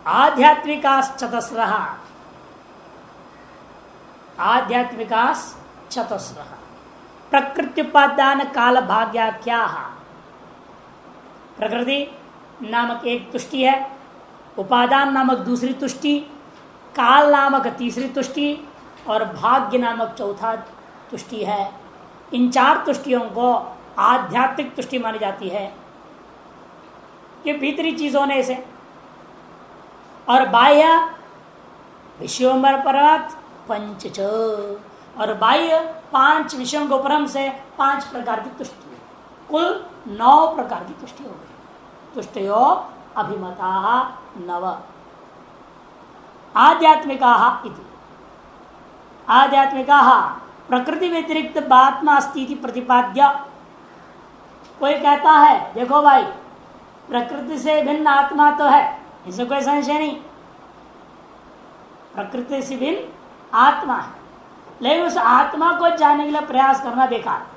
आध्यात्मिकास चतस्रः आध्यात्मिकास चतस्रः प्रकृत्युपादान काल भाग्याख्या। प्रकृति नामक एक तुष्टि है, उपादान नामक दूसरी तुष्टि, काल नामक तीसरी तुष्टि और भाग्य नामक चौथा तुष्टि है। इन चार तुष्टियों को आध्यात्मिक तुष्टि मानी जाती है, ये भीतरी चीज होने से, और बाह्य विषयों परत पंच और बाह्य पांच विषयों को परम से पांच प्रकार की तुष्टि, कुल 9 प्रकार की तुष्टि हो गई। तुष्टयो अभिमता नव आध्यात्मिका इति। आध्यात्मिका प्रकृति व्यतिरिक्त आत्मा अस्ति प्रतिपाद्य। कोई कहता है देखो भाई प्रकृति से भिन्न आत्मा तो है, इसमें कोई संशय नहीं, प्रकृति से भिन्न आत्मा है, लेकिन उस आत्मा को जानने के लिए प्रयास करना बेकार है,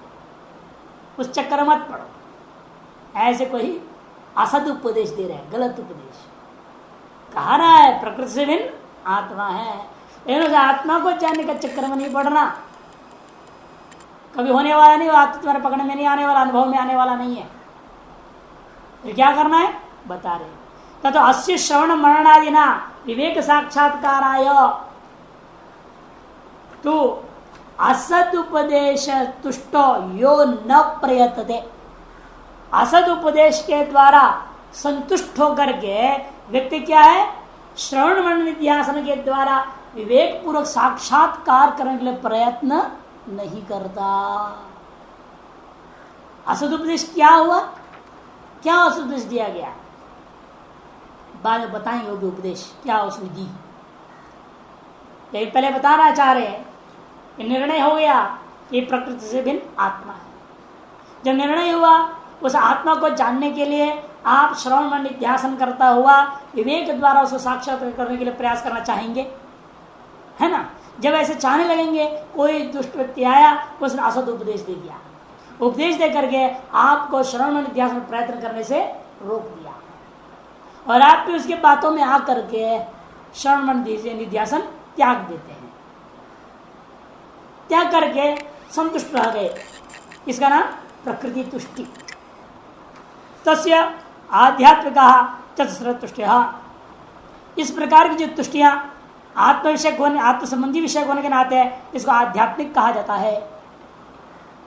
उस चक्कर मत पड़ो। ऐसे कोई असद उपदेश दे रहे हैं, गलत उपदेश। कहा रहा है प्रकृति से भिन्न आत्मा है, लेकिन उस आत्मा को जानने का चक्कर में नहीं पड़ना, कभी होने वाला नहीं, आत्मा तुम्हारे पकड़ में नहीं आने वाला, अनुभव में आने वाला नहीं है। फिर क्या करना है बता रहे, तथा अस्य श्रवण मरणादिना विवेक साक्षात्काराय तो असद उपदेश तुष्टो यो न प्रयतते। असद उपदेश के द्वारा संतुष्ट होकर के व्यक्ति क्या है, श्रवण मनन निध्यासन के द्वारा विवेक पूर्वक साक्षात्कार करने के लिए प्रयत्न नहीं करता। असद उपदेश क्या हुआ, क्या असद उपदेश दिया गया, बाद में बताएंगे वो उपदेश क्या उसने दी, लेकिन पहले बताना चाह रहे हैं कि निर्णय हो गया कि प्रकृति से भिन्न आत्मा है। जब निर्णय हुआ उस आत्मा को जानने के लिए आप श्रवण मन निध्यासन करता हुआ विवेक द्वारा उसको साक्षात्कार करने के लिए प्रयास करना चाहेंगे, है ना। जब ऐसे चाहने लगेंगे, कोई दुष्ट व्यक्ति आया उसने असद उपदेश दे दिया, उपदेश दे करके आपको श्रवण मन निध्यासन प्रयत्न करने से रोक दिया, और आप भी उसके बातों में आकर के श्रवण मन निध्यासन त्याग देते हैं, त्याग करके संतुष्ट रह गए, इसका नाम प्रकृति तुष्टि। तस्य आध्यात्मिका चतुस्र तुष्टिया। इस प्रकार की जो तुष्टियां आत्म विषय होने, आत्म संबंधी विषय होने के नाते इसको आध्यात्मिक कहा जाता है।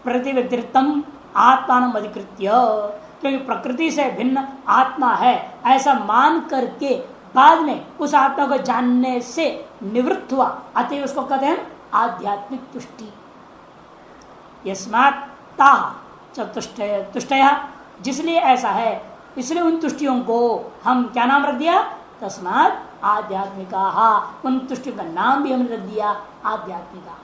प्रकृति व्यतिरिक्तम आत्मान अधिकृत्य, क्योंकि प्रकृति से भिन्न आत्मा है ऐसा मान करके बाद में उस आत्मा को जानने से निवृत्त हुआ, अतः उसको कहते हैं आध्यात्मिक तुष्टि। यस्मात् ताः तुष्टया, जिसलिए ऐसा है इसलिए उन तुष्टियों को हम क्या नाम रख दिया, तस्मात् आध्यात्मिका। उन तुष्टियों का नाम भी हमने रख दिया आध्यात्मिका।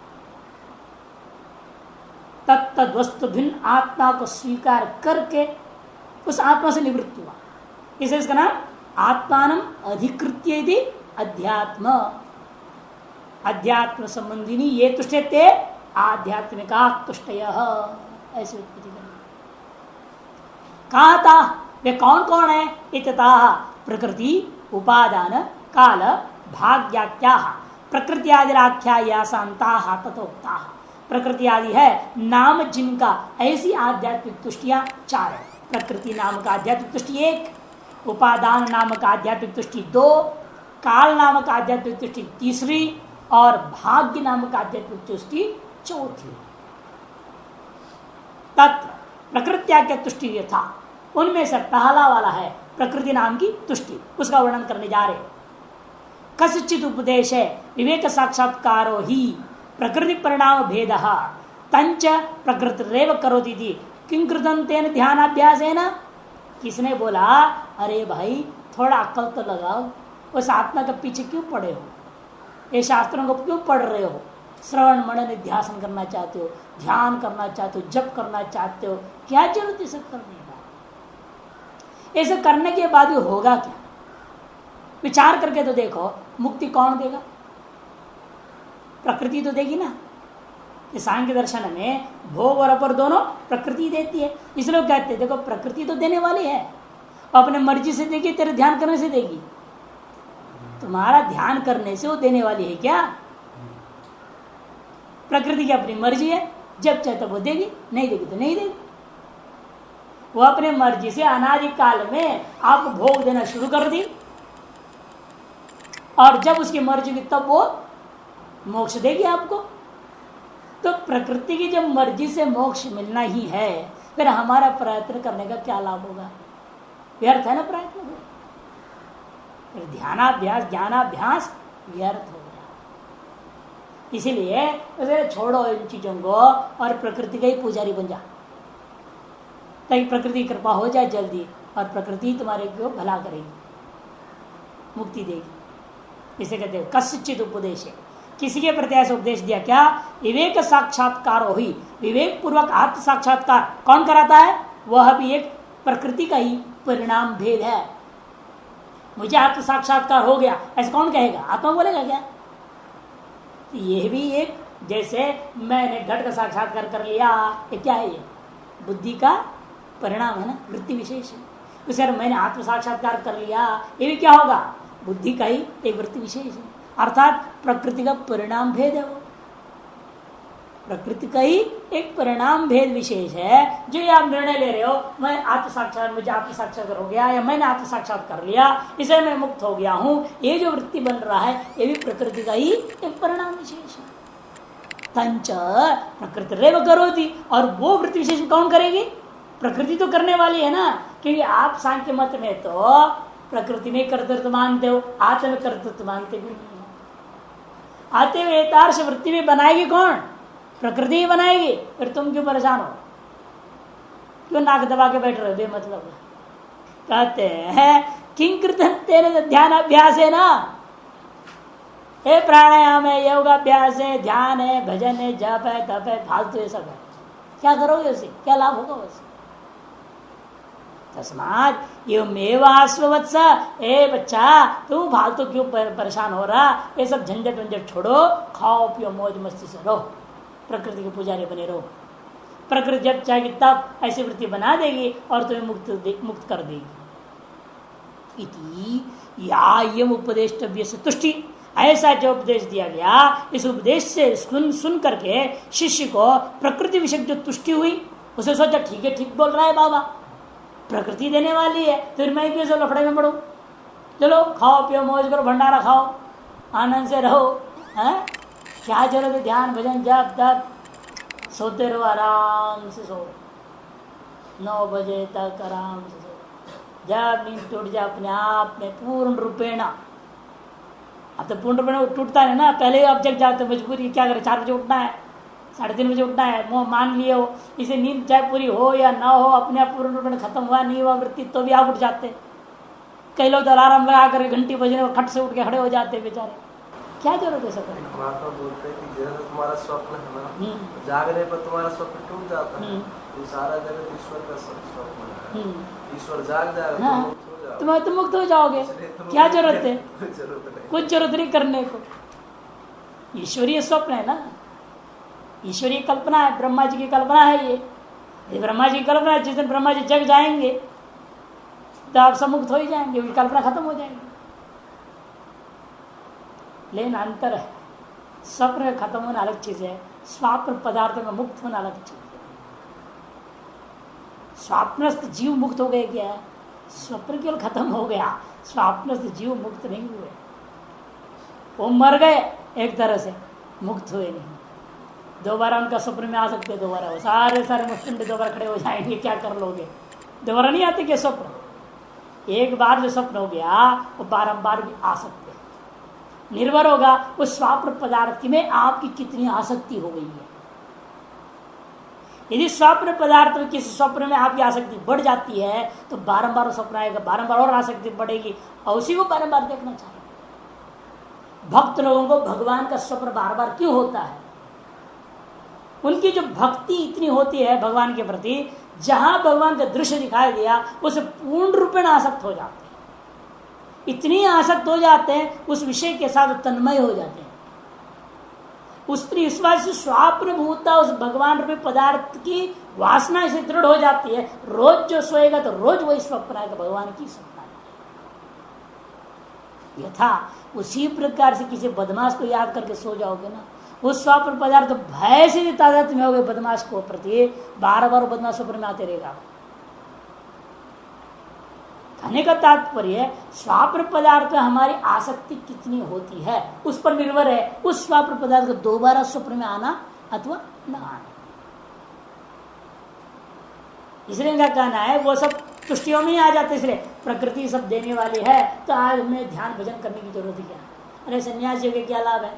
तत्तद वस्तु भिन्न आत्मा को स्वीकार करके उस आत्मा से निवृत्त हुआ, इसे इसका नाम आत्मानम अधिकृत्य यदि अध्यात्म। अध्यात्म संबंधिनी ये तुष्टे ते आध्यात्मिका तुष्टयः, ऐसे उत्पत्ति करनी। कहा था वे कौन कौन है, इत्यतः प्रकृति उपादान काल भाग्याख्या। प्रकृति आदि आख्या शांता तथोक्ता। प्रकृति आदि है नाम जिनका ऐसी आध्यात्मिक तुष्टियां 4 है। प्रकृति नाम का आध्यात्मिक तुष्टि 1, उपादान नाम का आध्यात्मिक तुष्टि 2, काल नाम का आध्यात्मिक तुष्टि 3 और भाग्य नाम का आध्यात्मिक तुष्टि 4। तत्र प्रकृत्याख्य तुष्टि यथा, उनमें से पहला वाला है प्रकृति नाम की तुष्टि, उसका वर्णन करने जा रहे। कस्यचित् उपदेश विवेक साक्षात्कारो ही प्रकृति परिणाम भेद तंच प्रकृतिरेव करोति थी किं कृतं तेन ध्यानाभ्यासेन। किसने बोला अरे भाई थोड़ा अक्ल तो लगाओ, उस आत्मा के पीछे क्यों पड़े हो, ये शास्त्रों को क्यों पढ़ रहे हो, श्रवण मनन निध्यासन करना चाहते हो, ध्यान करना चाहते हो, जप करना चाहते हो, क्या जरूरत है सब करने का। ऐसे करने के बाद भी होगा क्या, विचार करके तो देखो, मुक्ति कौन देगा, प्रकृति तो देगी ना। सांख्य दर्शन में भोग और अपर दोनों प्रकृति देती है, इसलिए कहते हैं देखो प्रकृति तो देने वाली है, अपने मर्जी से देगी, तेरे ध्यान करने से देगी, तुम्हारा ध्यान करने से वो देने वाली है क्या? प्रकृति की अपनी मर्जी है, जब चाहे तब वो देगी, नहीं देगी तो नहीं देगी। वो अपने मर्जी से अनादि काल में आपको भोग देना शुरू कर दी, और जब उसकी मर्जी की तब वो मोक्ष देगी आपको। तो प्रकृति की जब मर्जी से मोक्ष मिलना ही है, फिर हमारा प्रयत्न करने का क्या लाभ होगा? व्यर्थ है ना प्रयत्न। फिर ध्यानाभ्यास ज्ञानाभ्यास व्यर्थ हो गया। इसीलिए उसे छोड़ो इन चीजों को और प्रकृति का ही पुजारी बन जा, ताकि प्रकृति की कृपा हो जाए जल्दी, और प्रकृति तुम्हारे को भला करेगी, मुक्ति देगी। इसे कहते हैं कस्यचित उपदेश है। किसी के प्रति ऐसा उपदेश दिया क्या? विवेक साक्षात्कार हो ही, विवेक पूर्वक आत्म साक्षात्कार कौन कराता है? वह भी एक प्रकृति का ही परिणाम भेद है। मुझे आत्म साक्षात्कार हो गया ऐसा कौन कहेगा? आत्मा बोलेगा क्या? यह भी एक, जैसे मैंने घट का साक्षात्कार कर लिया, ये क्या है? ये बुद्धि का परिणाम है ना, वृत्ति विशेष है। उसे मैंने आत्म साक्षात्कार कर लिया, ये भी क्या होगा? बुद्धि का ही एक वृत्ति विशेष है, अर्थात प्रकृति का परिणाम भेद है। वो प्रकृति का ही एक परिणाम भेद विशेष है। जो ये आप निर्णय ले रहे हो, मैं आत्म साक्षात, मुझे आत्म साक्षात्कार हो गया, या मैंने आत्म साक्षात कर लिया, इसे मैं मुक्त हो गया हूं, ये जो वृत्ति बन रहा है ये भी प्रकृति का ही एक परिणाम विशेष है। तंच प्रकृति रेव करोति, और वो वृत्ति विशेष कौन करेगी? प्रकृति तो करने वाली है ना, क्योंकि आप सांख्य मत में तो प्रकृति में कर्तृत्व मानते हो, आत्म में कर्तृत्व मानते भी नहीं। आते हुए तार्श वृत्ति में बनाएगी कौन? प्रकृति ही बनाएगी। फिर तुम क्यों परेशान हो? क्यों नाक दबा के बैठ रहे हो बेमतलब? कहते हैं किंकृत तेरे ध्यान अभ्यास है ना, ये प्राणायाम है, योगाभ्यास है, ध्यान है, भजन है, जप है, तप है, फालतू ये सब है। क्या करोगे उसे? क्या लाभ होगा उसे? तस्मात् एवमेवास्ववत्स, ए बच्चा तू फालतू क्यों परेशान हो रहा? ये सब झंझट वंझट छोड़ो, खाओ पियो मौज मस्ती से रहो, प्रकृति के पुजारी बने रहो। प्रकृति जब चाहेगी तब ऐसी वृत्ति बना देगी और तुम्हें मुक्त कर देगी। इति यायम उपदेष्टव्य से तुष्टि, ऐसा जो उपदेश दिया गया, इस उपदेश से सुन करके शिष्य को प्रकृति विषय जो तुष्टि हुई, उसे सोचा ठीक है, ठीक बोल रहा है बाबा, प्रकृति देने वाली है, फिर मैं क्यों सब लफड़े में पड़ू? चलो खाओ पियो मौज करो, भंडारा खाओ, आनंद से रहो। है क्या जरूरत है ध्यान भजन जब तक? सोते रहो, आराम से सो, 9 बजे तक आराम से सो। जब नींद टूट जाए अपने आप में पूर्ण रूपेण, अब तो पूर्ण रूपेण टूटता है ना, पहले अब जग जाते मजबूरी, क्या करें, 4 बजे उठना है, 3:30 बजे उठना है, मोह मान लिए हो, इसे नींद चाहे पूरी हो या ना हो, अपने आप पूर्ण रूपेण खत्म हुआ नहीं हुआ वृत्ति तो भी आप उठ जाते। कई लोग तो अलार्म लगा कर घंटी बजने और खट से उठ के खड़े हो जाते बेचारे। क्या जरूरत है सब? बोलते हैं कि जैसे तुम्हारा स्वप्न है ना, जागने पर तुम्हारा स्वप्न टूट जाता है, ये सारा जगत ईश्वर का स्वप्न है, ईश्वर जाग जाएगा, तुम मुक्त हो जाओगे। क्या जरूरत है? कुछ जरूरत नहीं करने को, ईश्वरीय स्वप्न है ना, ईश्वरीय कल्पना है, ब्रह्मा जी की कल्पना है। ये ब्रह्मा जी की कल्पना है, जिस दिन ब्रह्मा जी जग जाएंगे तो आप सब मुक्त हो ही जाएंगे, उनकी कल्पना खत्म हो जाएगी। लेकिन अंतर है, स्वप्न खत्म होना अलग चीज है, स्वप्न पदार्थ में मुक्त होना अलग चीज है। स्वप्नस्थ जीव मुक्त हो गए क्या? स्वप्न केवल खत्म हो गया, स्वप्नस्थ जीव मुक्त नहीं हुए, वो मर गए एक तरह से, मुक्त हुए नहीं। दोबारा उनका स्वप्न में आ सकते हैं, दोबारा वो सारे मुस्लिम दोबारा खड़े हो जाएंगे, क्या कर लोगे? दोबारा नहीं आते क्या स्वप्न? एक बार जो स्वप्न हो गया वो बारंबार भी आ सकते हैं, निर्भर होगा उस स्वप्न पदार्थ में आपकी कितनी आसक्ति हो गई है। यदि स्वप्न पदार्थ में किसी स्वप्न में आपकी आसक्ति बढ़ जाती है तो बारंबार स्वप्न आएगा, बारंबार और आसक्ति बढ़ेगी और उसी को बारंबार देखना चाहिए। भक्त लोगों को भगवान का स्वप्न बार बार क्यों होता है? उनकी जो भक्ति इतनी होती है भगवान के प्रति, जहां भगवान का दृश्य दिखाई दिया उसे पूर्ण रूपेण आसक्त हो जाते हैं, इतनी आसक्त हो जाते हैं उस विषय के साथ तन्मय हो जाते हैं। इस बात से स्वप्न भूता उस भगवान रूपी पदार्थ की वासना इसे दृढ़ हो जाती है, रोज जो सोएगा तो रोज वही स्वप्न आएगा, भगवान की स्वप्न आएगा। यथा उसी प्रकार से किसी बदमाश को याद करके सो जाओगे ना, उस स्वप्न पदार्थ भय से तादाद में हो गए बदमाश को प्रति, बार बार बदमाश स्वप्न में आते रहेगा। कहने का तात्पर्य स्वप्न पदार्थ में हमारी आसक्ति कितनी होती है उस पर निर्भर है, उस स्वप्न पदार्थ को दोबारा स्वप्न में आना अथवा न आना। इसलिए इनका कहना है वो सब तुष्टियों में ही आ जाते, इसलिए प्रकृति सब देने वाली है तो आज हमें ध्यान भजन करने की जरूरत क्या है। अरे सन्यासी के क्या लाभ है,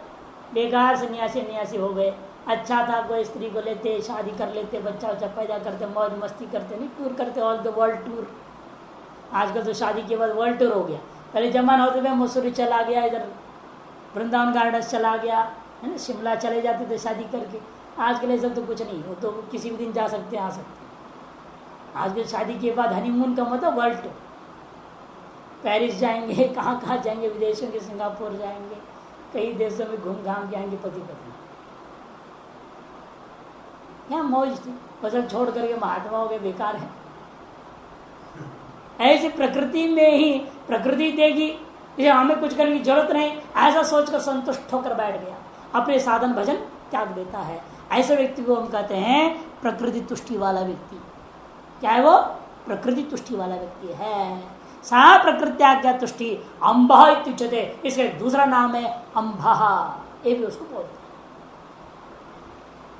बेकार सन्यासी हो गए। अच्छा था कोई स्त्री को लेते, शादी कर लेते, बच्चा बच्चा पैदा करते, मौज मस्ती करते, नहीं टूर करते, ऑल द वर्ल्ड टूर। आजकल तो शादी के बाद वर्ल्ड टूर हो गया। पहले जमाना होते थे मसूरी चला गया, इधर वृंदावन गार्डन्स चला गया, है ना, शिमला चले जाते थे शादी करके। आज के लिए सब तो कुछ नहीं हो, तो किसी भी दिन जा सकते हैं, आ सकते हैं। आज भी शादी के बाद हनीमून का मतलब वर्ल्ड टूर, पेरिस जाएंगे, कहाँ कहाँ जाएंगे, विदेशों के सिंगापुर जाएंगे, कई देशों में घूम घाम के आएंगे पति पत्नी। यहाँ मौज थी, फसल छोड़ करके महात्मा हो गए, बेकार है। ऐसे प्रकृति में ही प्रकृति देगी, इसे हमें कुछ करने की जरूरत नहीं, ऐसा सोचकर संतुष्ट होकर बैठ गया, अपने साधन भजन त्याग देता है। ऐसे व्यक्ति को हम कहते हैं प्रकृति तुष्टि वाला व्यक्ति। क्या है वो? प्रकृति तुष्टि वाला व्यक्ति है। सा प्रकृत्या तुष्टि अम्बह इत्युच्यते, इसका दूसरा नाम है अम्बह, ये भी उसको बोलते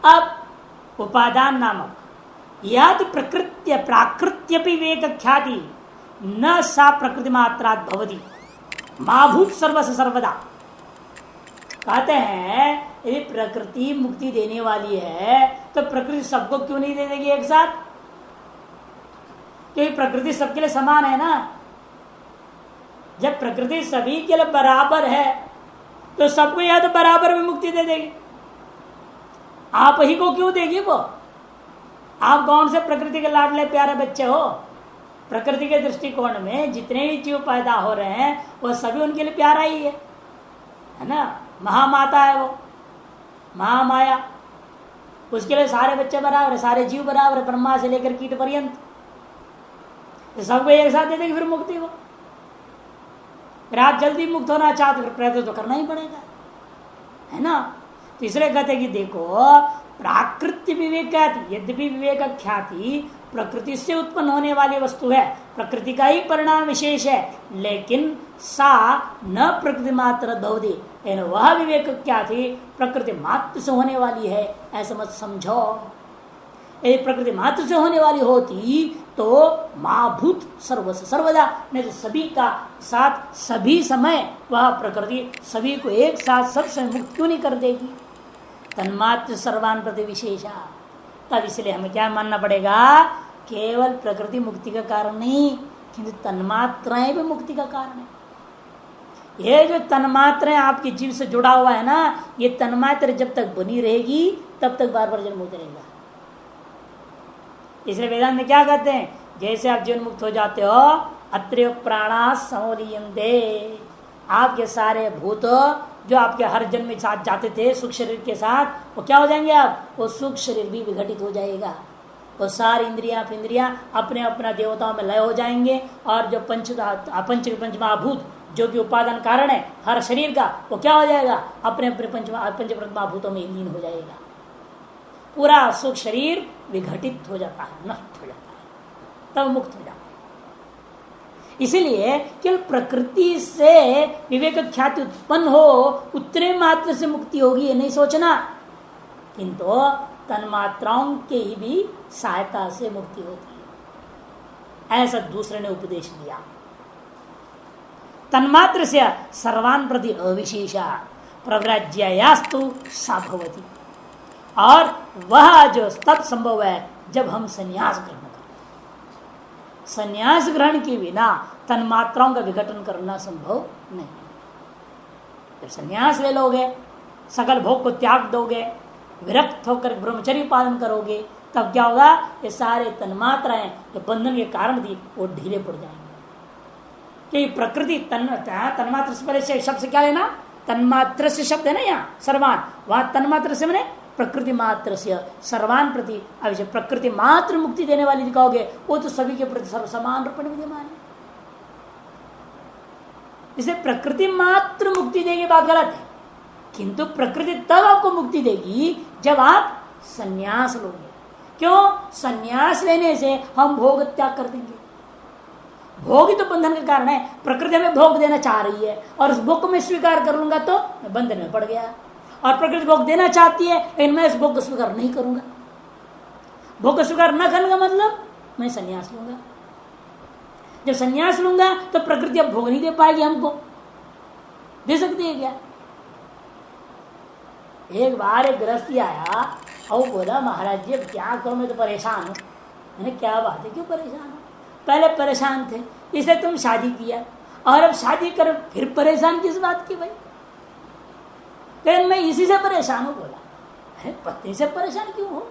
हैं। अब उपादान नामक यदि प्रकृत्य प्राकृत्य विवेक ख्याति न सा प्रकृति मात्रात् भवति माभूत सर्वस सर्वदा। कहते हैं यदि प्रकृति मुक्ति देने वाली है तो प्रकृति सबको क्यों नहीं दे देगी एक साथ? क्योंकि प्रकृति सबके लिए समान है ना। जब प्रकृति सभी के लिए बराबर है तो सबको या तो बराबर में मुक्ति दे देगी। आप ही को क्यों देगी वो? आप कौन से प्रकृति के लाडले प्यारे बच्चे हो? प्रकृति के दृष्टिकोण में जितने भी जीव पैदा हो रहे हैं वो सभी उनके लिए प्यारा ही है ना। महामाता है वो, महामाया, उसके लिए सारे बच्चे बराबर है, सारे जीव बराबर है, ब्रह्मा से लेकर कीट पर्यंत। सबको एक साथ दे देगी फिर मुक्ति को। फिर आप जल्दी मुक्त होना चाहते फिर प्रयत्न तो करना ही पड़ेगा, है ना। तो इसलिए कहते कि देखो प्राकृत्य विवेक ख्याति, यद्यपि विवेक ख्याति प्रकृति से उत्पन्न होने वाली वस्तु है, प्रकृति का ही परिणाम विशेष है, लेकिन सा न प्रकृति मात्र भवति, वह विवेक ख्याति प्रकृति मात्र से होने वाली है, ऐसा मत समझो। यदि प्रकृति मात्र से होने वाली होती तो माभूत सर्वस सर्वदा, नहीं तो सभी का साथ सभी समय वह प्रकृति सभी को एक साथ सब समय मुक्त क्यों नहीं कर देगी? तन्मात्र सर्वान प्रति विशेषा। तब इसलिए हमें क्या मानना पड़ेगा? केवल प्रकृति मुक्ति का कारण नहीं, किंतु तन्मात्राएं भी मुक्ति का कारण है। ये जो तन्मात्राएं आपके जीव से जुड़ा हुआ है ना, ये तन्मात्र जब तक बनी रहेगी तब तक बार बार जन्म होता रहेगा। इसलिए वेदांत में क्या कहते हैं? जैसे आप जीवन मुक्त हो जाते हो, अत्रैव प्राणा समोलीयन्ते, आपके सारे भूत जो आपके हर जन्म में साथ जाते थे सुख शरीर के साथ, वो क्या हो जाएंगे? आप वो सुख शरीर भी विघटित हो जाएगा। वो सारी इंद्रियां अपने अपना देवताओं में लय हो जाएंगे, और जो पंच महाभूत जो भी उपादान कारण है हर शरीर का, वो क्या हो जाएगा? अपने अपने पंच महाभूतों में लीन हो जाएगा। पूरा सुख शरीर विघटित हो जाता है, नष्ट हो जाता है, तब मुक्त हो जाता है। इसीलिए केवल प्रकृति से विवेक ख्याति उत्पन्न हो उतने मात्र से मुक्ति होगी ये नहीं सोचना, किंतु तन्मात्राओं के ही भी सहायता से मुक्ति होती है, ऐसा दूसरे ने उपदेश दिया। तन्मात्र से सर्वान प्रति अविशेषा प्रव्राज्यास्तु सा भवति, और वह जो तब संभव है जब हम संन्यास ग्रहण करते। संन्यास ग्रहण के बिना तन्मात्राओं का विघटन करना संभव नहीं। जब संन्यास ले लोगे, सकल भोग को त्याग दोगे, विरक्त होकर ब्रह्मचर्य पालन करोगे, तब क्या होगा? ये सारे तन्मात्राएं जो बंधन के कारण थी वो ढीले पड़ जाएंगे। क्योंकि प्रकृति तन्मात्र से पहले से शब्द से क्या लेना? तन्मात्र से शब्द है ना यहाँ सर्वान, वहां तन्मात्र से मैंने प्रकृति मात्र से सर्वान प्रति अवश्य। प्रकृति मात्र मुक्ति देने वाली दिखाओगे वो तो सभी के प्रति समान रूप में विद्यमान है। इसे प्रकृति मात्र मुक्ति देगी बात गलत है, किंतु प्रकृति तब आपको मुक्ति देगी जब आप संन्यास लोगे। क्यों? संन्यास लेने से हम भोग त्याग कर देंगे। भोग ही तो बंधन का कारण है। प्रकृति हमें भोग देना चाह रही है और उस भोग को मैं स्वीकार कर लूंगा तो मैं बंधन में पड़ गया। और प्रकृति भोग देना चाहती है लेकिन मैं इस भोग को स्वीकार नहीं करूंगा। भोग को स्वीकार न करने का मतलब मैं संन्यास लूंगा। जब संन्यास लूंगा तो प्रकृति अब भोग नहीं दे पाएगी, हमको दे सकती है क्या? एक बार एक गृहस्थी आया और बोला महाराज जी क्या करो, मैं तो परेशान हूं। मैंने क्या बात है, क्यों परेशान हो? पहले परेशान थे इसलिए तुम शादी किया और अब शादी कर फिर परेशान किस बात की भाई? लेकिन मैं इसी से परेशान हूं। बोला अरे पत्नी से परेशान क्यों हो?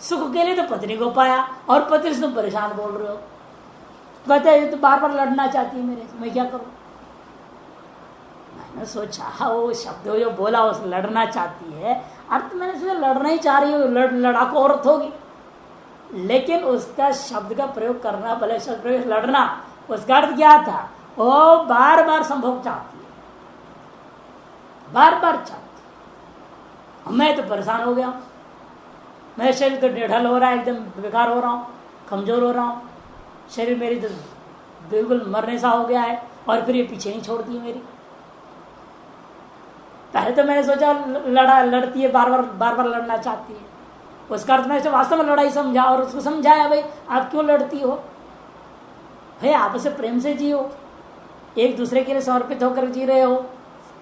सुख के लिए तो पत्नी को पाया और पत्नी से तुम परेशान बोल रहे हो। कहते तो बार बार लड़ना चाहती है मेरे से, मैं क्या करूं? मैंने सोचा वो शब्द जो बोला उस लड़ना चाहती है, अर्थ मैंने सोचा लड़ना ही चाह रही हो, लड़ाकू औरत होगी। लेकिन उसका शब्द का प्रयोग करना, भले शब्द प्रयोग लड़ना, उसका अर्थ क्या था? वो बार बार संभोग चाहती है, बार बार चाहती है। मैं तो परेशान हो गया, मेरा शरीर तो ढेढ़ल हो रहा है, एकदम बेकार हो रहा हूँ, कमजोर हो रहा हूँ, शरीर मेरी तो बिल्कुल मरने सा हो गया है और फिर ये पीछे नहीं छोड़ती है मेरी। पहले तो मैंने सोचा लड़ती है, बार बार लड़ना चाहती है। उसका अर्थ मैंने वास्तव में लड़ाई समझा और उसको समझाया भाई आप क्यों लड़ती हो भाई, आपस से प्रेम से जियो, एक दूसरे के लिए समर्पित होकर जी रहे हो।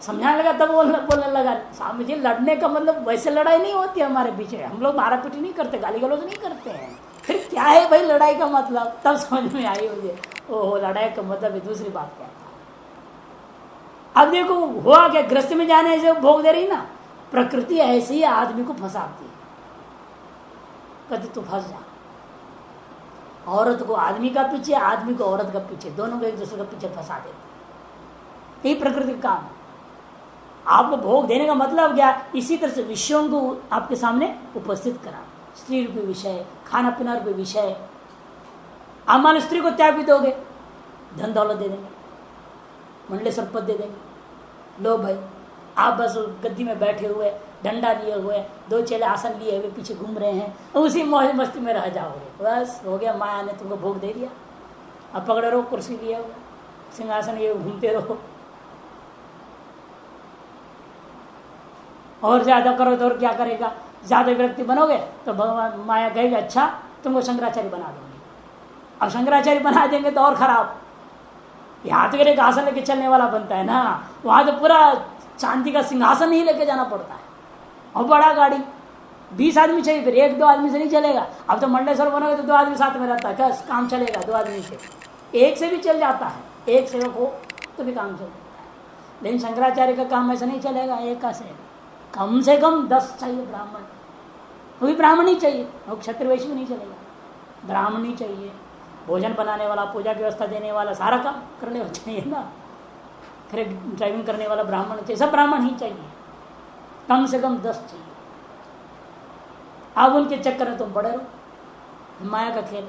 समझाने लगा तब बोलने लगा स्वामी जी लड़ने का मतलब वैसे लड़ाई नहीं होती है हमारे पीछे, हम लोग मारा पीटी नहीं करते, गाली गलौज नहीं करते हैं। फिर क्या है भाई लड़ाई का मतलब? तब समझ में आई मुझे, ओहो लड़ाई का मतलब दूसरी बात क्या था। अब देखो हुआ क्या, ग्रस्त में जाने से भोग दे रही ना, प्रकृति ऐसी ही आदमी को फंसाती है। कहते तू फंस जा, औरत को आदमी का पीछे, आदमी को औरत का पीछे, दोनों को एक दूसरे का पीछे फंसा देते। यही प्रकृति का काम है। आपको भोग देने का मतलब क्या? इसी तरह से विषयों को आपके सामने उपस्थित करा, स्त्री रूपी विषय, खाना पीना रूपी विषय। आप मान स्त्री को त्याग भी दोगे, धन दौलत दे देंगे, मंडलेश्वर पद दे देंगे। लो भाई आप बस गद्दी में बैठे हुए, डंडा लिए हुए, दो चेले आसन लिए हुए पीछे घूम रहे हैं, उसी मौज मस्ती में रह जाओगे। बस हो गया, माया ने तुमको भोग दे दिया। अब पकड़े रहो कुर्सी लिए हुए, सिंहासन ये घूमते रहो। और ज्यादा करो तो और क्या करेगा? ज्यादा विरक्ति बनोगे तो भगवान माया कहेगी अच्छा तुमको शंकराचार्य बना दूंगी। अब शंकराचार्य बना देंगे तो और खराब। यहाँ तो एक आसन लेके चलने वाला बनता है ना, वहां तो पूरा चांदी का सिंहासन ही लेके जाना पड़ता है और बड़ा गाड़ी, 20 आदमी चाहिए, फिर 1-2 आदमी से नहीं चलेगा। अब तो मंडलेश्वर बनोगे तो 2 आदमी साथ में रहता है, क्या काम चलेगा? 2 आदमी से, एक से भी चल जाता है, एक सेवक हो तो भी काम चल जाता है। लेकिन शंकराचार्य का काम ऐसा नहीं चलेगा, एक का से कम 10 चाहिए ब्राह्मण, वो भी ब्राह्मण ही चाहिए, वो क्षत्रिय वैश्य भी नहीं चलेगा, ब्राह्मण ही चाहिए। भोजन बनाने वाला, पूजा की व्यवस्था देने वाला, सारा काम करने वाला चाहिए ना, फिर ड्राइविंग करने वाला ब्राह्मण चाहिए, सब ब्राह्मण ही चाहिए, कम से कम 10 चाहिए। अब उनके चक्कर में तुम बड़े रहो, माया का खेल।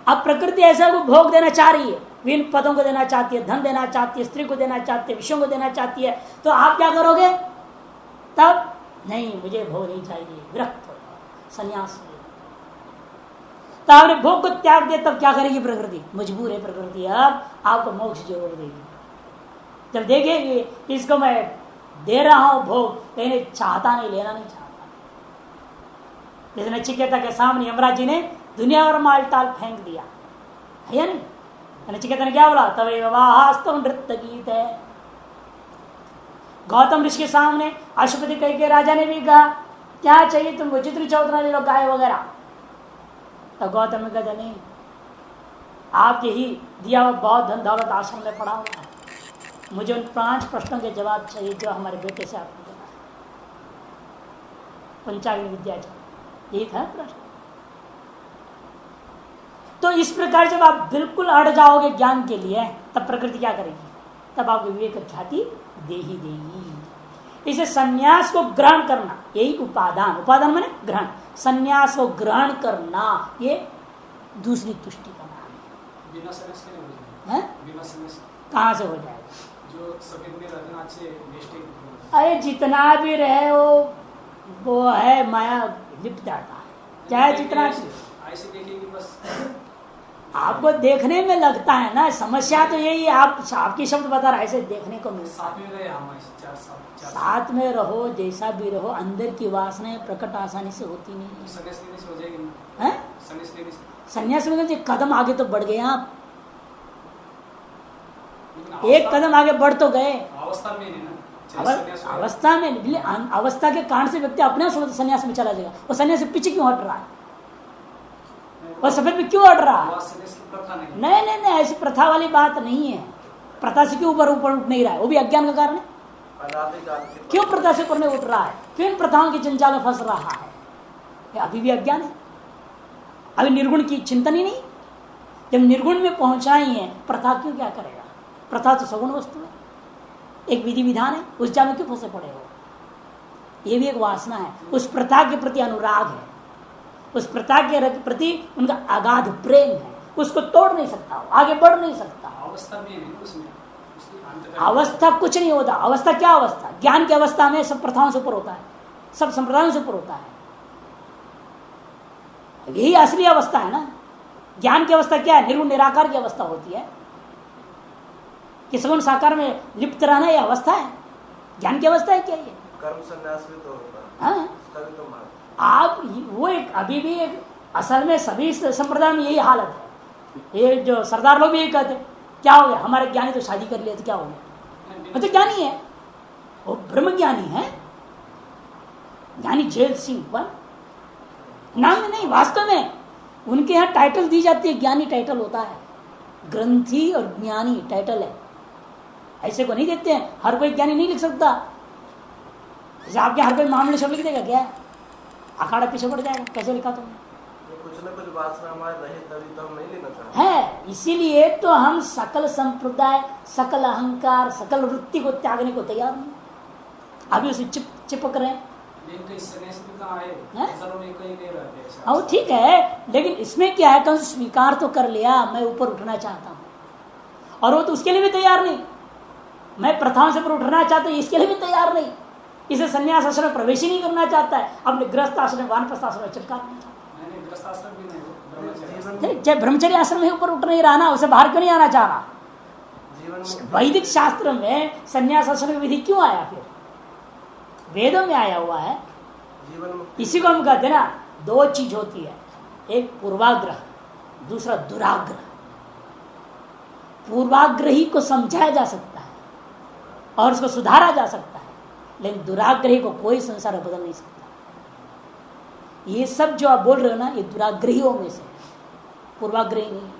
अब प्रकृति ऐसा को भोग देना चाह रही है, विभिन्न पदों को देना चाहती है, धन देना चाहती है, स्त्री को देना चाहती है, विषयों को देना चाहती है, तो आप क्या करोगे? तब नहीं मुझे भोग नहीं चाहिए, विरक्त हो, संन्यास। तो आपने भोग को त्याग दिया, तब क्या करेगी प्रकृति? मजबूर है प्रकृति, अब आपको मोक्ष जरूर देगी। जब देखेगी इसको मैं दे रहा हूं भोग, लेकिन चाहता नहीं, लेना नहीं चाहता। जैसे नचिकेता के सामने यमराज जी ने दुनिया और माल टाल फेंक दिया है या नहीं? नचिकेता ने क्या बोला? तवे वास्तव नृत्य गीत है। गौतम ऋषि के सामने अशुपति कह के राजा ने भी कहा क्या चाहिए तुमको? चित्र चौधरा ले लो, गाय वगैरह। तो गौतम ने कहा नहीं, आपके ही दिया हुआ बहुत धन दौलत आश्रम में पड़ा हुआ है, मुझे उन 5 प्रश्नों के जवाब चाहिए जो हमारे बेटे से आपने देना है। पंचाग्नि विद्या यही था प्रश्न। तो इस प्रकार जब आप बिल्कुल अड़ जाओगे ज्ञान के लिए, तब प्रकृति क्या करेगी? तब आपको विवेक ख्याति दे ही देगी। इसे संन्यास को ग्रहण करना, यही उपादान, उपादान माने ग्रहण, संन्यास को ग्रहण करना, ये दूसरी तुष्टि का नाम है। कहाँ से हो जाएगा? जो सफेद में रखना अच्छे मिस्टेक, अरे जितना भी रहे वो है माया लिप्त जाता है, चाहे जितना ऐसे देखेंगे बस। आपको देखने में लगता है ना, समस्या तो यही है, आपकी शब्द बता रहा है ऐसे देखने को मिलता साथ में रहे हम ऐसे साथ में रहो, जैसा भी रहो, अंदर की वासनाएं प्रकट आसानी से होती नहीं है। संन्यास लेने से हो जाएगी हैं? संन्यास लेने से संन्यास में एक कदम आगे तो बढ़ गए आप, लेकिन एक कदम आगे बढ़ तो गए। अवस्था में नहीं ना, चाहे संन्यास हो या- अवस्था में, अवस्था के कारण से व्यक्ति अपने आप संन्यास में चला जाएगा। वो संन्यास से पीछे क्यों हट रहा है? वो सफेद पे क्यों हट रहा है? वहाँ संन्यास की प्रथा नहीं। नहीं, ऐसी प्रथा वाली बात नहीं है। प्रथा से क्यों ऊपर उठ नहीं रहा है? वो भी अज्ञान का कारण है। क्यों प्रथा से ऊपर नहीं उठ रहा है? क्यों इन प्रथाओं के जंजाल में फंस रहा है? ये अभी भी अज्ञान है, अभी निर्गुण की चिंतन ही नहीं। जब निर्गुण में पहुंचा ही है, प्रथा क्यों क्या करेगा? प्रथा तो सगुण वस्तु है, एक विधि विधान है, उस जाल में क्यों फंसे पड़े हो? ये भी एक वासना है, उस प्रथा के प्रति अनुराग है, उस प्रथा के प्रति उनका अगाध प्रेम है, उसको तोड़ नहीं सकता, आगे बढ़ नहीं सकता। अवस्था में नहीं उसमें अवस्था कुछ नहीं होता। अवस्था क्या अवस्था? ज्ञान की अवस्था में सब प्रथाओं से ऊपर होता है, सब संप्रदायों से ऊपर होता है। यही असली अवस्था है ना। ज्ञान की अवस्था क्या है? निर्गुण निराकार की अवस्था होती है कि सगुण साकार में लिप्त रहना, यह अवस्था है। ज्ञान की अवस्था है क्या ये? कर्म संन्यास भी तो होता है। हाँ, उसका भी तो मार्ग। आप वो एक अभी भी एक, असल में सभी संप्रदाय में यही हालत है। ये जो सरदार लोग भी यही कहते, क्या हो गया हमारे ज्ञानी तो शादी कर लिया तो क्या हो गया? वो तो ज्ञानी है, वो ब्रह्म ज्ञानी है। ज्ञानी जेल सिंह पर नाम में नहीं, वास्तव में उनके यहाँ टाइटल दी जाती है, ज्ञानी टाइटल होता है, ग्रंथी और ज्ञानी टाइटल है। ऐसे को नहीं देते हैं, हर कोई ज्ञानी नहीं लिख सकता। जैसे आपके हर कोई मामले शब्द लिख देगा क्या? अखाड़ा पीछे पड़ जाएगा। कैसे लिखा तुमने? कुछ न कुछ वासना हमारे रहे तभी तो हम नहीं लेना चाहते है। इसीलिए तो हम सकल संप्रदाय, सकल अहंकार, सकल वृत्ति को त्यागने को तैयार नहीं, अभी उसे चिपक रहे हैं। हाँ ठीक है, लेकिन इसमें क्या है, कम से स्वीकार तो कर लिया मैं ऊपर उठना चाहता हूँ, और वो तो उसके लिए भी तैयार नहीं। मैं प्रथाओं से ऊपर उठना चाहता हूँ, इसके लिए भी तैयार नहीं। इसे संन्यास आश्रम में प्रवेश ही नहीं करना चाहता है, अपने गृहस्थ आश्रम, वानप्रस्थ आश्रम में चिपका देना चाहता है। जब ब्रह्मचर्य आश्रम में ऊपर उठ नहीं रहा ना, उसे बाहर क्यों नहीं आना चाह रहा? वैदिक शास्त्र में संन्यास आश्रम की विधि क्यों आया? फिर वेदों में आया हुआ है। इसी को हम कहते हैं ना, दो चीज होती है, एक पूर्वाग्रह, दूसरा दुराग्रह। पूर्वाग्रही को समझाया जा सकता है और उसको सुधारा जा सकता है, लेकिन दुराग्रही को कोई संसार बदल नहीं सकता। ये सब जो आप बोल रहे हो ना, ये दुराग्रहियों में से, पूर्वाग्रही नहीं।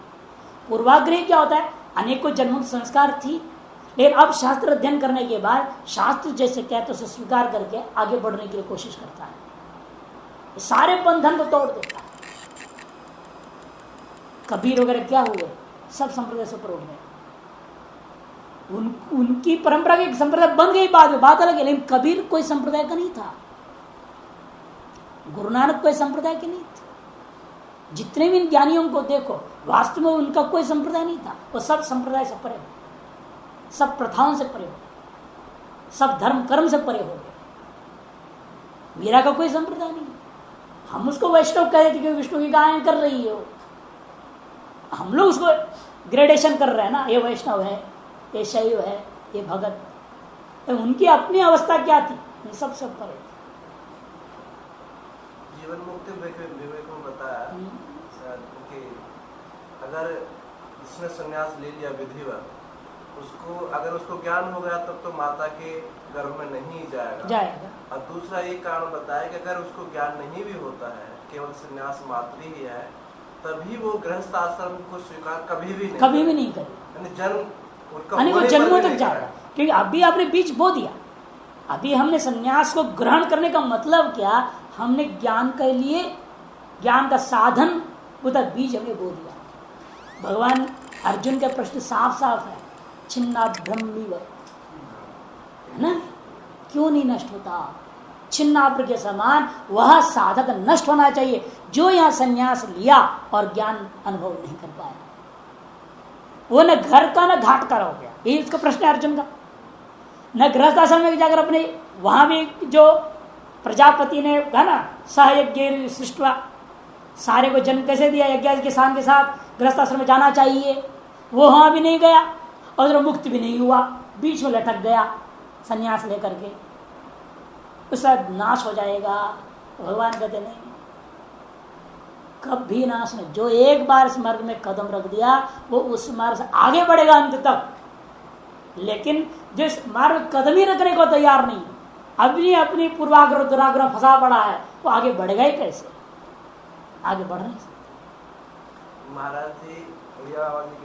पूर्वाग्रही क्या होता है? अनेकों जन्मों की संस्कार थी, लेकिन अब शास्त्र अध्ययन करने के बाद शास्त्र जैसे कहते तो उसे स्वीकार करके आगे बढ़ने के लिए कोशिश करता है, सारे बंधन को तोड़ देता है। कबीर वगैरह क्या हुए? सब संप्रदाय से ऊपर उठ गए। उनकी परंपरा की संप्रदाय बन गई बाद में, बात अलग है, लेकिन कबीर कोई संप्रदाय का नहीं था, गुरु नानक कोई संप्रदाय के नहीं थे। जितने भी ज्ञानियों को देखो, वास्तव में उनका कोई संप्रदाय नहीं था। वो सब संप्रदाय से परे हो, सब प्रथाओं से परे हो, सब धर्म कर्म से परे हो गए। मीरा का कोई संप्रदाय नहीं। हम उसको वैष्णव कह रहे थे कि विष्णु की गायन कर रही है, हम लोग उसको ग्रेडेशन कर रहे हैं ना, ये वैष्णव है, ये शैव है, ये भगत। तो उनकी अपनी अवस्था क्या थी? ये सब परे थे। जीवन मुक्ति विवेक में बताया कि अगर इसने संन्यास ले लिया विधिवत, उसको अगर उसको ज्ञान हो गया तब तो माता के गर्भ में नहीं जाएगा। और दूसरा एक कारण बताया कि अगर उसको ज्ञान नहीं भी होता है, केवल संन्यास मात्र ही है, तभी वो गृहस्थ आश्रम को स्वीकार कभी भी नहीं करे। जन्मों तक जाएगा, क्योंकि अभी आपने बीज बो दिया। अभी हमने संन्यास को ग्रहण करने का मतलब क्या? हमने ज्ञान के लिए, ज्ञान का साधन उधर बीज हमने बो दिया। भगवान अर्जुन का प्रश्न साफ साफ है, छिन्ना ब्रह्मीव, है ना? क्यों नहीं नष्ट होता? छिन्नाभ्र के समान वह साधक नष्ट होना चाहिए जो यहाँ संन्यास लिया और ज्ञान अनुभव नहीं कर पाया। वो न घर का न घाट का हो गया। यही उसका प्रश्न है अर्जुन का। न गृहस्थ आश्रम में जाकर अपने वहां भी जो प्रजापति ने कहा ना सहयज्ञ सृष्टवा, सारे को जन्म कैसे दिया यज्ञ के साथ गृहस्थ आश्रम में जाना चाहिए, वो वहां भी नहीं गया और मुक्त भी नहीं हुआ, बीच में लटक गया संन्यास लेकर के, उसका नाश हो जाएगा। भगवान कहते नहीं, कभी नाश नहीं। जो एक बार इस मार्ग में कदम रख दिया वो उस मार्ग से आगे बढ़ेगा अंत तक, लेकिन जो इस मार्ग में कदम ही रखने को तैयार नहीं, अपनी पूर्वाग्रह दुराग्रह फंसा पड़ा है, वो आगे बढ़ेगा ही कैसे? आगे बढ़ नहीं सकता। महाराज जी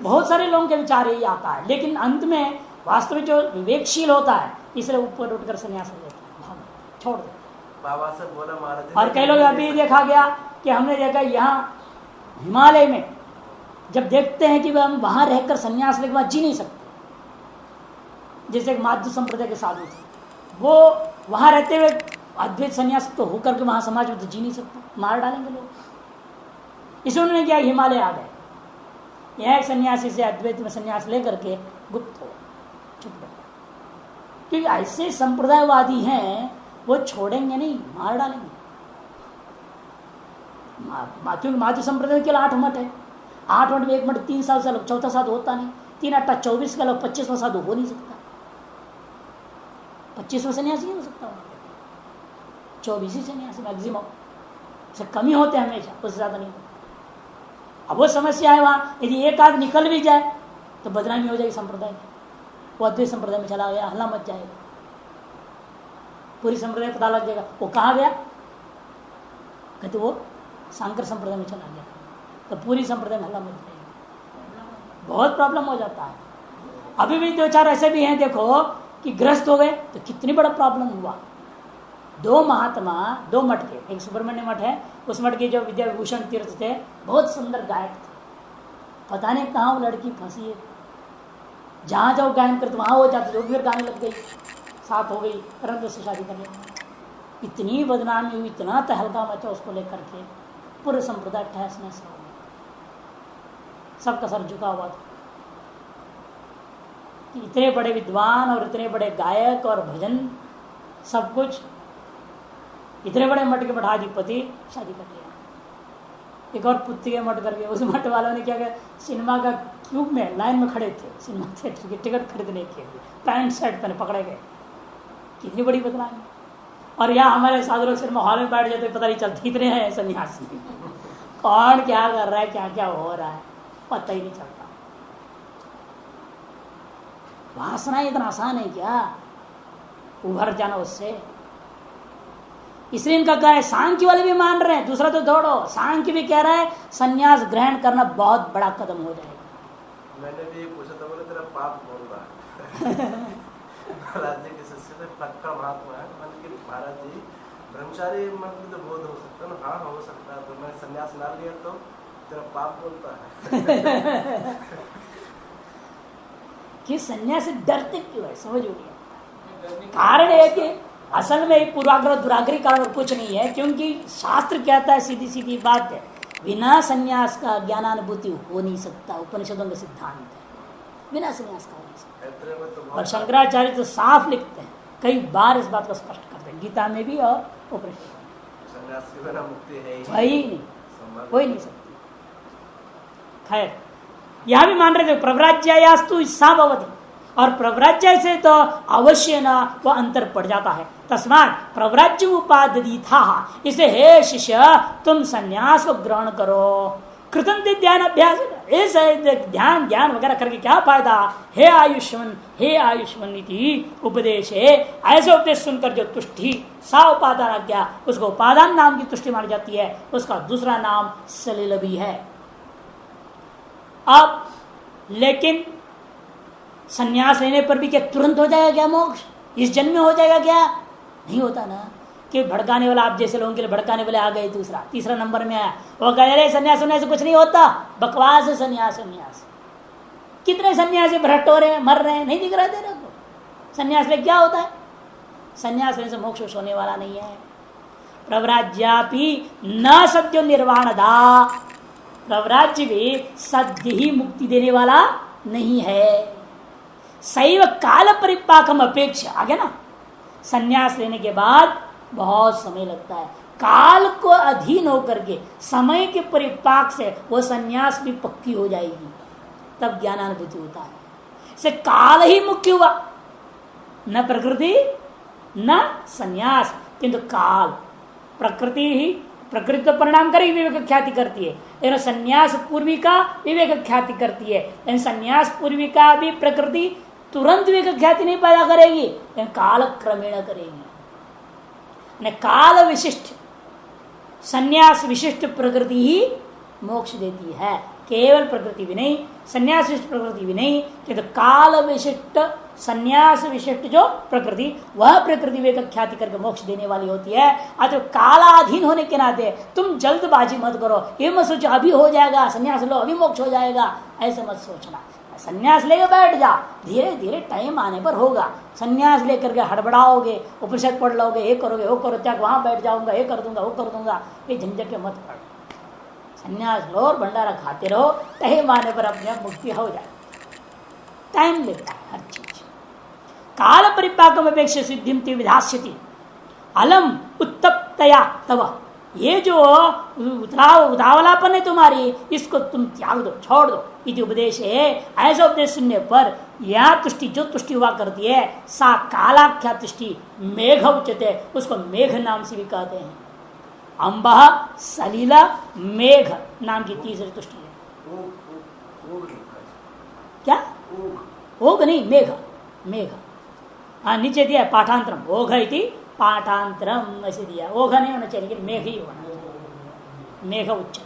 बहुत सारे लोगों के विचार यही आता है, लेकिन अंत में वास्तव में जो विवेकशील होता है इसलिए ऊपर उठकर संन्यास हो जाता है, छोड़ दो। बाबा से बोला महाराज। और कई लोग अभी देखा गया कि हमने देखा यहाँ हिमालय में जब देखते हैं कि हम वहां रहकर संन्यास लेके बाद जी नहीं सकते, जैसे एक माध्य संप्रदाय के साधु थे, वो वहां रहते हुए अद्वैत संन्यास तो होकर के वहां समाज में तो जी नहीं सकते, मार डालेंगे लोग। इसलिए उन्होंने क्या हिमालय आ गए, यह एक सन्यासी से अद्वैत में संन्यास लेकर के गुप्त हो चुप गए, क्योंकि ऐसे संप्रदायवादी हैं वो छोड़ेंगे नहीं, मार डालेंगे। क्योंकि माध्य संप्रदाय के लिए 8 मठ है, 8 मठ में 1 मठ 3 साल से लोग, चौथा साधु होता नहीं, 3 8 24 का लोग 25वां साधु हो नहीं सकता, 25वां सन्यासी नहीं हो सकता, 24 ही सन्यासी मैक्सिमम से कमी होते हैं हमेशा, उससे ज्यादा नहीं होता। अब वो समस्या है वहां, यदि एक आध निकल भी जाए तो बदनामी हो जाएगी संप्रदाय की, वो अद्वैत संप्रदाय में चला गया, हल्ला मच जाएगा, पूरी संप्रदाय पता लग जाएगा वो कहाँ गया, कहते वो सांकर संप्रदाय में चला गया, तो पूरी संप्रदाय में हल्ला मच जाएगा, बहुत प्रॉब्लम हो जाता है। अभी भी 2-4 ऐसे भी हैं देखो कि ग्रस्त हो गए तो कितनी बड़ा प्रॉब्लम हुआ। 2 महात्मा 2 मठ के, एक सुब्रमण्य मठ है, उस मठ के जो विद्या विभूषण तीर्थ थे बहुत सुंदर गायक थे, पता नहीं कहाँ वो लड़की फंसी है, जहाँ जाओ गायन करते वहाँ हो जाते, जो भी गाने लग गई, साथ हो गई, तुरंत से शादी कर लिया। इतनी बदनामी हुई, इतना तहलका मचा उसको लेकर के, पूरे संप्रदाय ठहस नहस हो गया, सबका सर झुका हुआ था। इतने बड़े विद्वान और इतने बड़े गायक और भजन सब कुछ, इतने बड़े मठ के मठाधिपति शादी कर लिया। एक और पुत्री के मठ करके, उस मठ वालों ने क्या किया, सिनेमा का क्यूब में लाइन में खड़े थे सिनेमा थिएटर की टिकट खरीदने के लिए, पैंट शर्ट पहने पकड़े गए, कितनी बड़ी बदनामी। और यहाँ हमारे साधु लोग सिनेमा हॉल में बैठ जाते, पता नहीं चलता कितने हैं सन्यासी, कौन क्या कर रहा है, क्या क्या हो रहा है, पता ही नहीं चलता। वासना इतना आसान है क्या उभर जाना उससे? इसलिए इनका कह रहा है, सांख्य वाले भी मान रहे हैं, दूसरा तो दौड़ो, सांख्य भी कह रहा है संन्यास ग्रहण करना बहुत बड़ा कदम हो जाएगा। मैंने भी पूछा था, बोले तेरा पाप बोल रहा है। महाराज जी के शिष्य से पक्का महात्मा है, मैंने कि महाराज जी ब्रह्मचारी में भी तो बोध हो सकता है ना? हाँ हो सकता है, तो मैं संन्यास ना लिया तो तेरा पाप बोलता है। कि संन्यास से डरते क्यों है, समझ नहीं आता। कारण है कि असल में पूर्वाग्रह दुराग्रह कारण कुछ नहीं है, क्योंकि शास्त्र कहता है, सीधी सीधी बात है, बिना संन्यास का ज्ञानानुभूति हो नहीं सकता, उपनिषदों का सिद्धांत है, बिना संन्यास का हो नहीं सकता। और शंकराचार्य तो साफ लिखते हैं, कई बार इस बात को स्पष्ट करते हैं, गीता में भी और उपनिषद में, संन्यास के बिना मुक्ति है ही नहीं, हो ही नहीं सकती। खैर यह भी मान रहे थे प्रव्राज्यास्तु इच्छा भवति, और प्रव्राज्य से तो अवश्य ना वो अंतर पड़ जाता है। तस्मात् प्रव्राज्य उपादि था, इसे हे शिष्य तुम संन्यास को ग्रहण करो। कृतंत ध्यान अभ्यास, ऐसे ध्यान ज्ञान वगैरह करके क्या फायदा? हे आयुष्मन इति उपदेश है, ऐसे उपदेश सुनकर जो तुष्टि सा उपादान आज्ञा, उसको उपादान नाम की तुष्टि मानी जाती है, उसका दूसरा नाम सलिल भी है। अब लेकिन संन्यास लेने पर भी क्या तुरंत हो जाएगा क्या मोक्ष? इस जन्म में हो जाएगा क्या? नहीं होता ना, कि भड़काने वाला, आप जैसे लोगों के लिए भड़काने वाले आ गए, तीसरा नंबर में आया, वो कह रहे संन्यास होने से कुछ नहीं होता, बकवास है संन्यास। कितने सन्यासी भ्रष्ट हो रहे हैं, मर रहे हैं, नहीं दिख रहा तेरे को? संन्यास ले क्या होता है? संन्यास लेने से मोक्ष होने वाला नहीं है। प्रव्राज्यापि न सद्यो निर्वाणदा, प्रव्राज्य भी सद्य ही मुक्ति देने वाला नहीं है। सैव काल परिपाकम अपेक्षा आगे ना, संन्यास लेने के बाद बहुत समय लगता है। काल को अधीन होकर के समय के परिपाक से वो संन्यास भी पक्की हो जाएगी, तब ज्ञानानुभूति होता है। से काल ही मुख्य हुआ, न प्रकृति न संन्यास, किंतु काल। प्रकृति ही, प्रकृति तो परिणाम करेगी, विवेक ख्याति करती है, लेकिन संन्यास पूर्विका विवेक ख्याति करती है। लेकिन संन्यास पूर्विका भी प्रकृति तुरंत विवेक ख्याति नहीं पैदा करेगी, लेकिन काल क्रमेण करेगी। काल विशिष्ट संन्यास विशिष्ट प्रकृति ही मोक्ष देती है। केवल प्रकृति भी नहीं, संन्यास विशिष्ट प्रकृति भी नहीं, किंतु काल विशिष्ट संन्यास विशिष्ट जो प्रकृति, वह प्रकृति वेद ख्याति करके मोक्ष देने वाली होती है। अतः कालाधीन होने के नाते तुम जल्दबाजी मत करो, ये मत सोचो अभी हो जाएगा संन्यास लो अभी मोक्ष हो जाएगा, ऐसे मत सोचना। संन्यास लेके बैठ जा, धीरे धीरे टाइम आने पर होगा। संन्यास लेकर के हड़बड़ाओगे, उपनिषद पढ़ लोगे, ये करोगे वो करो, त्याग वहां बैठ जाऊंगा, ये कर दूंगा वो कर दूंगा, ये झंझट में मत पड़। संन्यास लो और भंडारा खाते रहो, टाइम आने पर अपने आप मुक्ति हो जाए। टाइम लेता है हर चीज। काल परिपाकम अपेक्षा सिद्धि विधास्यति अलम उत्तप्तया तव, ये जो उतावलापन है तुम्हारी, इसको तुम त्याग दो, छोड़ दो। इति उपदेश है, ऐसा उपदेश सुनने पर यह तुष्टि जो तुष्टि हुआ करती है, सा कालाख्या तुष्टि मेघ उच्यते, उसको मेघ नाम से भी कहते हैं। अंबा सलीला मेघ नाम की तीसरी तुष्टि है। क्या ओघ नहीं, मेघ, मेघ। हाँ नीचे दिया पाठांतरम, ओघ इति पाठांतरम ऐसे दिया, ओघ नहीं होना चाहिए लेकिन मेघ ही होना चाहिए, मेघ उच्च।